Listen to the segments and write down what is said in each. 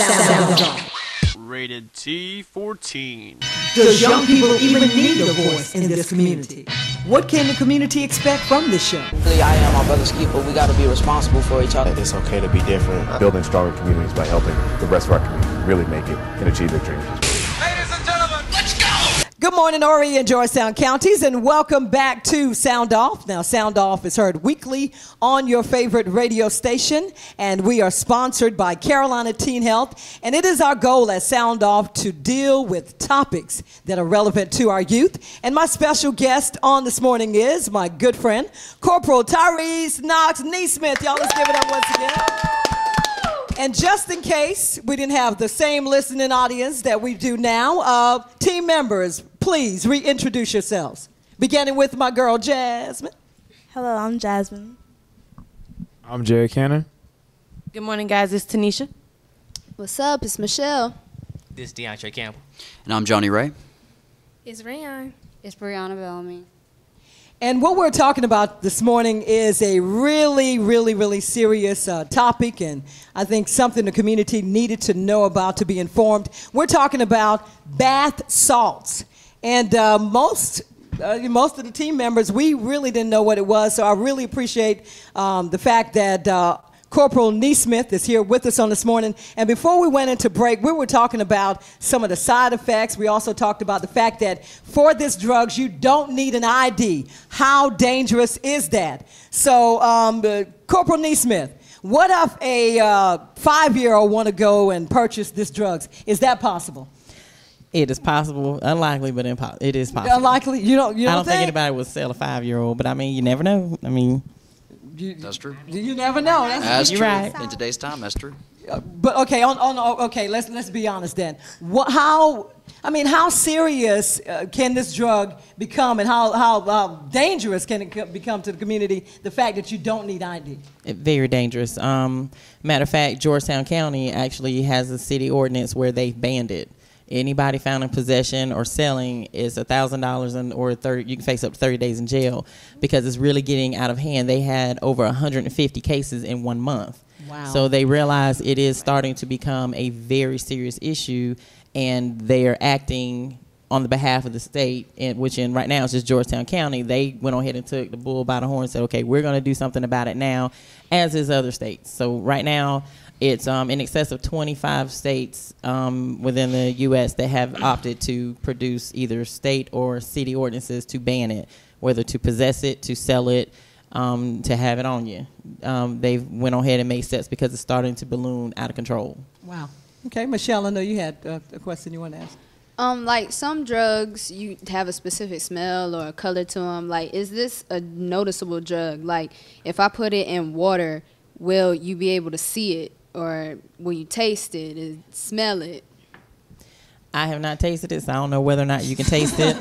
Sound off. Rated T14. Does young people even need a voice in this community? What can the community expect from this show? I am my brother's keeper. We got to be responsible for each other. It's okay to be different. Building stronger communities by helping the rest of our community really make it and achieve their dreams. Ladies and gentlemen, let's go! Good morning, Horry and Georgetown counties, and welcome back to Sound Off. Now, Sound Off is heard weekly on your favorite radio station, and we are sponsored by Carolina Teen Health, and it is our goal at Sound Off to deal with topics that are relevant to our youth. And my special guest on this morning is my good friend, Corporal Tyrese Knox Neesmith. Y'all, let's give it up once again. And just in case we didn't have the same listening audience that we do now, team members, please reintroduce yourselves. Beginning with my girl, Jasmine. Hello, I'm Jasmine. I'm Jerry Cannon. Good morning, guys. It's Tanisha. What's up? It's Michelle. This is DeAndre Campbell. And I'm Johnny Ray. It's Rayon. It's Brianna Bellamy. And what we're talking about this morning is a really serious topic, and I think something the community needed to know about to be informed. We're talking about bath salts. And most of the team members, we really didn't know what it was, so I really appreciate the fact that Corporal Neesmith is here with us on this morning. And before we went into break, we were talking about some of the side effects. We also talked about the fact that for this drugs, you don't need an ID. How dangerous is that? So, Corporal Neesmith, what if a 5-year-old want to go and purchase this drugs? Is that possible? It is possible. Unlikely, but it is possible. Unlikely? You don't I don't think anybody would sell a 5-year-old, but I mean, you never know. I mean... That's true. You never know. That's true. Right. In today's time, that's true. But okay, okay. Let's be honest then. How serious can this drug become, and how dangerous can it become to the community? The fact that you don't need ID. Very dangerous. Matter of fact, Georgetown County actually has a city ordinance where they've banned it. Anybody found in possession or selling is $1,000 or you can face up to 30 days in jail because it's really getting out of hand. They had over 150 cases in 1 month. Wow. So they realize it is starting to become a very serious issue, and they are acting on the behalf of the state, which right now it's just Georgetown County. They went on ahead and took the bull by the horn and said, okay, we're going to do something about it now, as is other states. So right now, it's in excess of 25 states within the U.S. that have opted to produce either state or city ordinances to ban it, whether to possess it, to sell it, to have it on you. They've went on ahead and made steps because it's starting to balloon out of control. Wow. Okay, Michelle, I know you had a question you want to ask. Like some drugs, you have a specific smell or a color to them. Like, is this a noticeable drug? Like, if I put it in water, will you be able to see it? Or will you taste it and smell it? I have not tasted it, so I don't know whether or not you can taste it.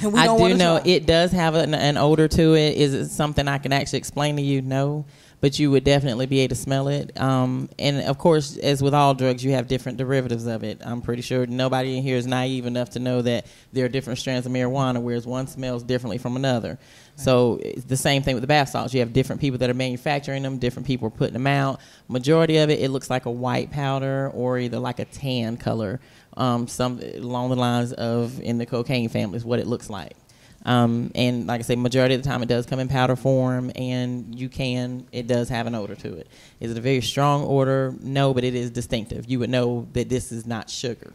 I do know it does have an odor to it. Is it something I can actually explain to you? No. But you would definitely be able to smell it. And, of course, as with all drugs, you have different derivatives of it. I'm pretty sure nobody in here is naive enough to know that there are different strands of marijuana, whereas one smells differently from another. Right. So it's the same thing with the bath salts. You have different people that are manufacturing them, different people are putting them out. Majority of it looks like a white powder or either like a tan color, some along the lines of in the cocaine family is what it looks like. And like I say, majority of the time it does come in powder form, and it does have an odor to it. Is it a very strong odor? No, but it is distinctive. You would know that this is not sugar.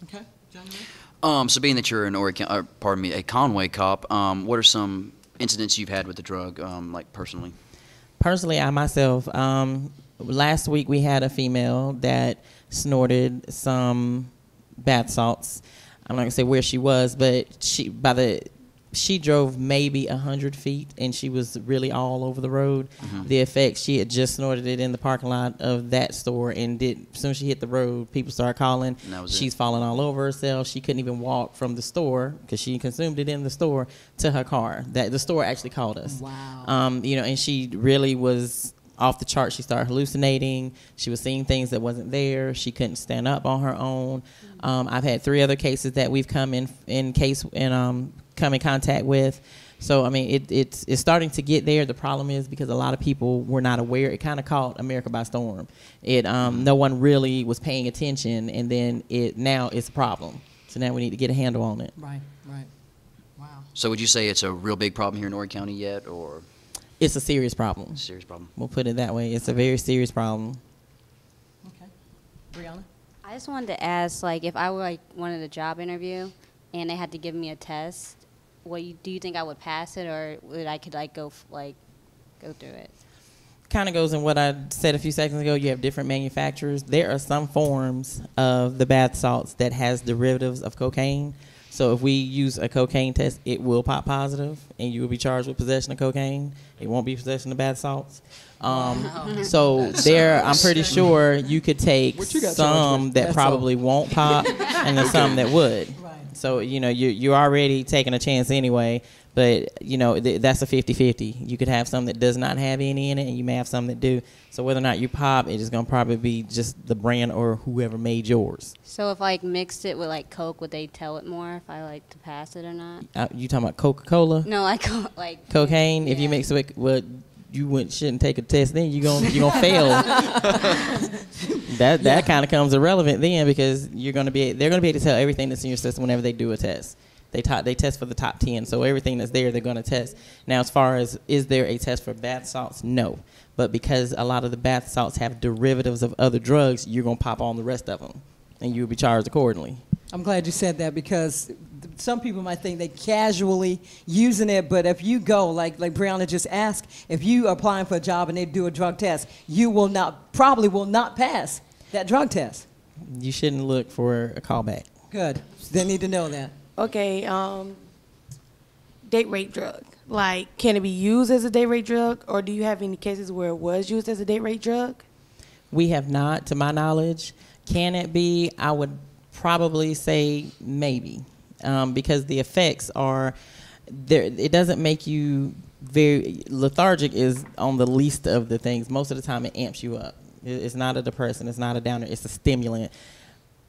Okay, John. So being that you're a Conway cop, what are some incidents you've had with the drug, like personally? Personally, I myself, last week we had a female that snorted some bath salts. I'm not gonna say where she was, but she drove maybe 100 feet, and she was really all over the road. Mm-hmm. The effect, she had just snorted it in the parking lot of that store, and as soon as she hit the road, people started calling. She's falling all over herself. She couldn't even walk from the store because she consumed it in the store to her car. The store actually called us. Wow. And she really was off the chart. She started hallucinating. She was seeing things that wasn't there. She couldn't stand up on her own. I've had 3 other cases that we've come in contact with. So, I mean, it's starting to get there. The problem is because a lot of people were not aware. It kind of caught America by storm. No one really was paying attention, and then now it's a problem. So now we need to get a handle on it. Right, right. Wow. So would you say it's a real big problem here in Horry County yet, or? It's a serious problem. Serious problem. We'll put it that way. It's a very serious problem. Okay. Brianna? I just wanted to ask, like, if I were, like, wanted a job interview and they had to give me a test, do you think I would pass it, or would I could, like, go through it? Kind of goes in what I said a few seconds ago. You have different manufacturers. There are some forms of the bath salts that has derivatives of cocaine. So if we use a cocaine test, it will pop positive, and you will be charged with possession of cocaine. It won't be possession of bath salts. So there, I'm pretty sure you could take some that probably won't pop, and then some that would. So, you're already taking a chance anyway, but, that's a 50-50. You could have some that does not have any in it, and you may have some that do. So whether or not you pop, it's going to probably be just the brand or whoever made yours. So if I mixed it with, like, Coke, would they tell it more if I, like, to pass it or not? You talking about Coca-Cola? No, like cocaine? Yeah. If you mix it with, you shouldn't take a test then. You're gonna fail. That kind of comes irrelevant then, because they're gonna be able to tell everything that's in your system whenever they do a test. They test for the top 10, so everything that's there they're gonna test. Now, as far as is there a test for bath salts? No, but because a lot of the bath salts have derivatives of other drugs, you're gonna pop on the rest of them, and you'll be charged accordingly. I'm glad you said that, because some people might think they casually using it, but if you go, like Brianna just asked, if you are applying for a job and they do a drug test, you probably will not pass that drug test. You shouldn't look for a callback. Good. They need to know that. Okay, date rape drug. Like, can it be used as a date rape drug, or do you have any cases where it was used as a date rape drug? We have not, to my knowledge. Can it be? I would probably say maybe, because the effects are there. It doesn't make you very lethargic. Is on the least of the things. Most of the time, it amps you up. It's not a depressant. It's not a downer. It's a stimulant.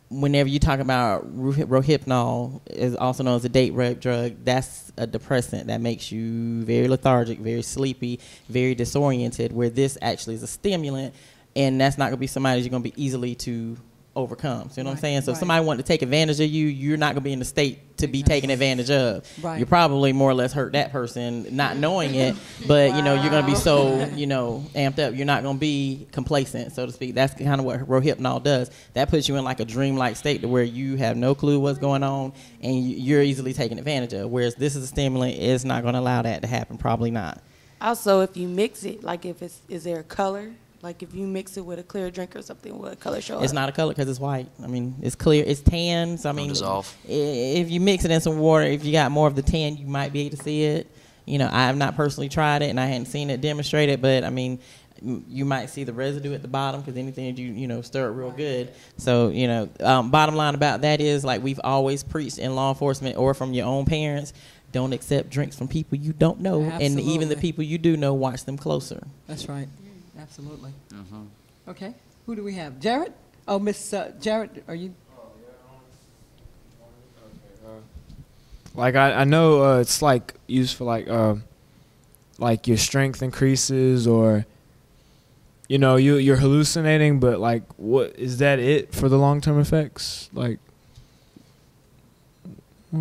Whenever you talk about Rohypnol, is also known as a date rape drug, that's a depressant that makes you very lethargic, very sleepy, very disoriented, where this actually is a stimulant, and that's not going to be somebody you're going to be easily to overcome. So you know what I'm saying? So if somebody wanted to take advantage of you, you're not going to be in the state to be taken advantage of. Right. You probably more or less hurt that person not knowing it, but you're going to be so, amped up. You're not going to be complacent, so to speak. That's kind of what Rohypnol does. That puts you in like a dreamlike state to where you have no clue what's going on, and you're easily taken advantage of. Whereas this is a stimulant, it's not going to allow that to happen. Probably not. Also, if you mix it, like is there a color? Like if you mix it with a clear drink or something, what color show up? It's not a color because it's white. I mean, it's clear. It's tan. So I mean, dissolve. If you mix it in some water, if you got more of the tan, you might be able to see it. I have not personally tried it, and I hadn't seen it demonstrated. But I mean, you might see the residue at the bottom because anything that you stir it real good. So bottom line about that is, like we've always preached in law enforcement or from your own parents, don't accept drinks from people you don't know, and even the people you do know, watch them closer. That's right. Absolutely. Okay. Who do we have? Jared? Oh, Miss Jared, are you? Like I know it's like used for like your strength increases, or you're hallucinating, but like what is that it for the long-term effects? Like I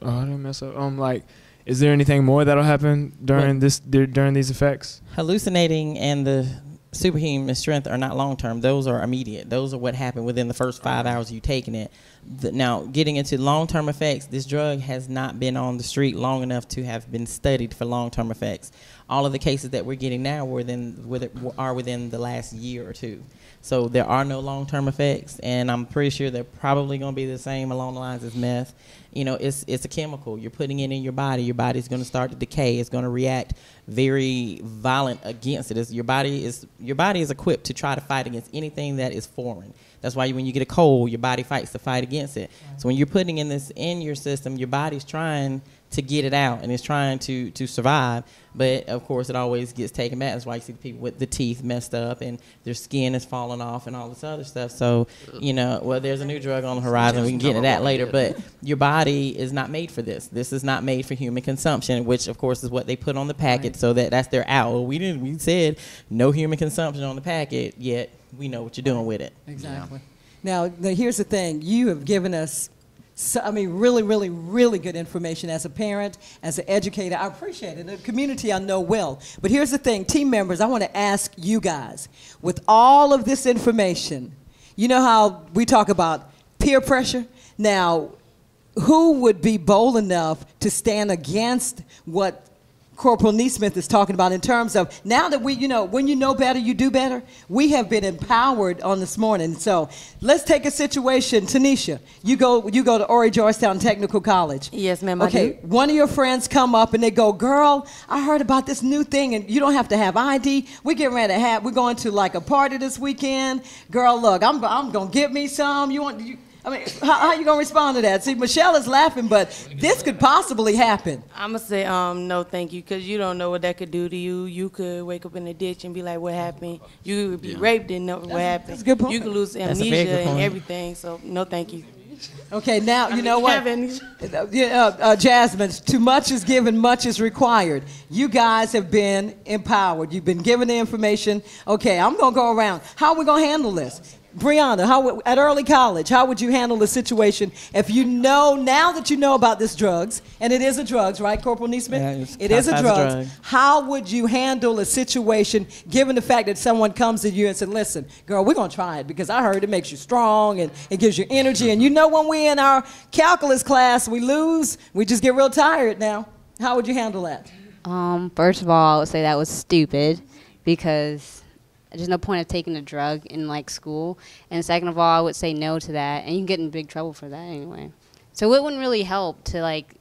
didn't mess up. Like, is there anything more that'll happen during these effects? Hallucinating and the superhuman strength are not long-term. Those are immediate. Those are what happened within the first 5 hours you taking it. Now, getting into long-term effects, this drug has not been on the street long enough to have been studied for long-term effects. All of the cases that we're getting now are within the last year or two. So there are no long-term effects, and I'm pretty sure they're probably going to be the same along the lines as meth. It's a chemical. You're putting it in your body. Your body's going to start to decay. It's going to react very violent against it. Your body is equipped to try to fight against anything that is foreign. That's why when you get a cold, your body fights to fight against it. So when you're putting this in your system, your body's trying to get it out and is trying to survive. But of course, it always gets taken back. That's why you see people with the teeth messed up and their skin is falling off and all this other stuff. So, you know, well, there's a new drug on the horizon. We can get into that later. But your body is not made for this. This is not made for human consumption, which of course is what they put on the packet. So that's their out. Well, we said no human consumption on the packet, yet we know what you're doing with it. Exactly. Now, here's the thing. You have given us, really, really, really good information as a parent, as an educator. I appreciate it. The community I know well. But here's the thing. Team members, I want to ask you guys, with all of this information, you know how we talk about peer pressure? Now, who would be bold enough to stand against what Corporal Neesmith is talking about in terms of now that when you know better, you do better? We have been empowered on this morning. So let's take a situation. Tanisha, you go to Horry Georgetown Technical College. Yes, ma'am. Okay, one of your friends come up and they go, girl, I heard about this new thing and you don't have to have ID. We're going to like a party this weekend. Girl, look, I'm going to get me some. How you going to respond to that? See, Michelle is laughing, but this could possibly happen. I'm going to say no thank you, because you don't know what that could do to you. You could wake up in a ditch and be like, what happened? You could be raped and know what happened. That's a good point. You could lose amnesia and everything, so no thank you. Okay, now, you know what? Jasmine, too much is given, much is required. You guys have been empowered. You've been given the information. Okay, I'm going to go around. How are we going to handle this? Brianna, at early college, how would you handle the situation if now that you know about this drugs, and it is a drugs, right, Corporal Neesmith? Yeah, it is a drug. How would you handle a situation given the fact that someone comes to you and said, listen, girl, we're going to try it because I heard it makes you strong and it gives you energy. And when we in our calculus class, we lose, we just get real tired now. How would you handle that? First of all, I would say that was stupid because there's no point of taking a drug in like school. And second of all, I would say no to that, and you can get in big trouble for that anyway. So it wouldn't really help to like,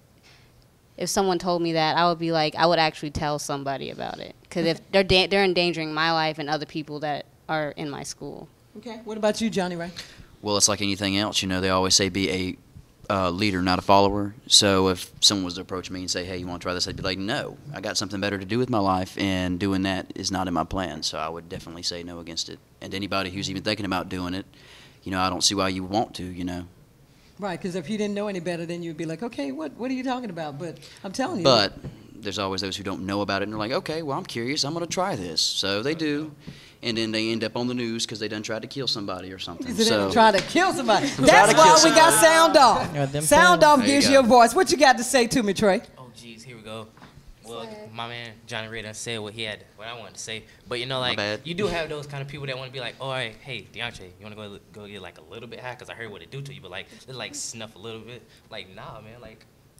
if someone told me that, I would be like, I would actually tell somebody about it, because if they're endangering my life and other people that are in my school. Okay. What about you, Johnny Ray? Well, it's like anything else. They always say be a leader, not a follower. So if someone was to approach me and say, hey, you want to try this? I'd be like, no, I got something better to do with my life, and doing that is not in my plan. So I would definitely say no against it. And anybody who's even thinking about doing it, I don't see why you want to, Right, because if you didn't know any better, then you'd be like, okay, what are you talking about? But I'm telling you. But there's always those who don't know about it, and they're like, okay, well, I'm curious. I'm going to try this. So they do. And then they end up on the news because they done tried to kill somebody or something. So try to kill somebody. That's why we got sound off. Sound off gives you a voice. What you got to say to me, Trey? Oh, geez, here we go. Well, my man Johnny Ray done said what I wanted to say. But you do have those kind of people that want to be like, all right, hey, DeAndre, you want to go get like a little bit high because I heard what it do to you, but let's snuff a little bit. Like, nah, man,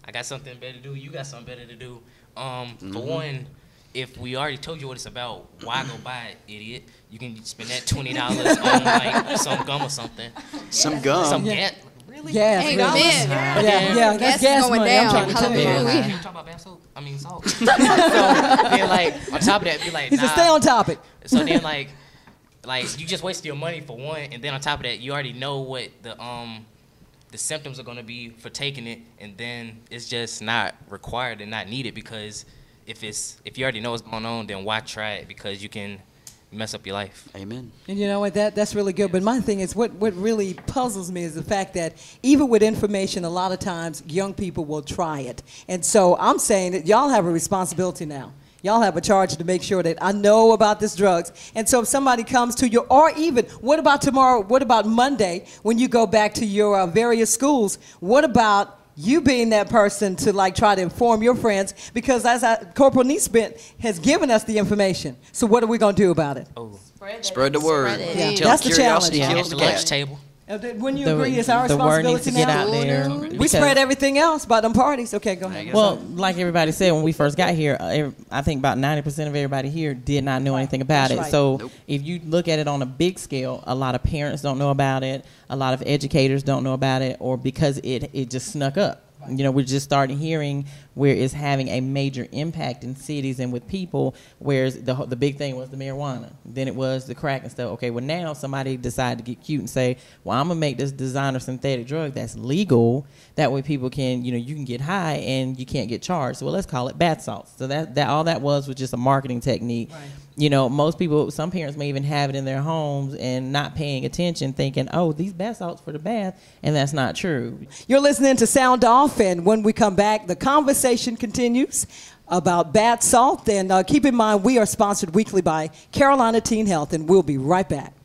I got something better to do. You got something better to do. For one, if we already told you what it's about, why go buy it, idiot? You can spend that $20 on some gum or something. Some gum? Some gas. Really? Gas. Hey, really. Yeah, that's gas going money. down. I'm trying to tell you. You talk about bath soap? I mean salt. So then on top of that, be like, he said stay on topic. So then you just wasted your money for one, and then on top of that, you already know what the symptoms are going to be for taking it, and then it's just not required and not needed, because if you already know what's going on, then why try it? Because you can mess up your life. Amen. And you know what, that's really good. But my thing is, what really puzzles me is the fact that even with information, a lot of times young people will try it. And so I'm saying that y'all have a responsibility now. Y'all have a charge to make sure that I know about this drugs. And so if somebody comes to you, or even, what about tomorrow, what about Monday when you go back to your various schools, what about you being that person to try to inform your friends? Because Corporal Neesmith has given us the information. So what are we going to do about it? Oh. Spread the word. Yeah. That's the challenge. Kills the cat. Table. Wouldn't you agree it's our responsibility to get out there? We spread everything else by them parties. Okay, go ahead. Well, like everybody said, when we first got here, I think about 90% of everybody here did not know anything about it. Right. So if you look at it on a big scale, a lot of parents don't know about it. A lot of educators don't know about it, or because it just snuck up. We're just starting hearing where it's having a major impact in cities and with people, whereas the big thing was the marijuana. Then it was the crack and stuff. Okay, well now somebody decided to get cute and say, well, I'm going to make this designer synthetic drug that's legal. That way people can, you can get high and you can't get charged. So well, let's call it bath salts. So that all that was just a marketing technique. Right. Most people, some parents may even have it in their homes and not paying attention, thinking, oh, these bath salts for the bath, and that's not true. You're listening to Sound Off, and when we come back, the conversation continues about bath salt. And keep in mind, we are sponsored weekly by Carolina Teen Health, and we'll be right back.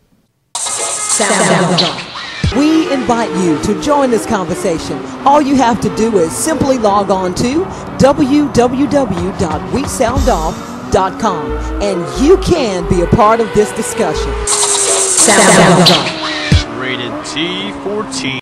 Sound Off. We invite you to join this conversation. All you have to do is simply log on to www.wesoundoff.com, and you can be a part of this discussion. Sound Off. Rated T14.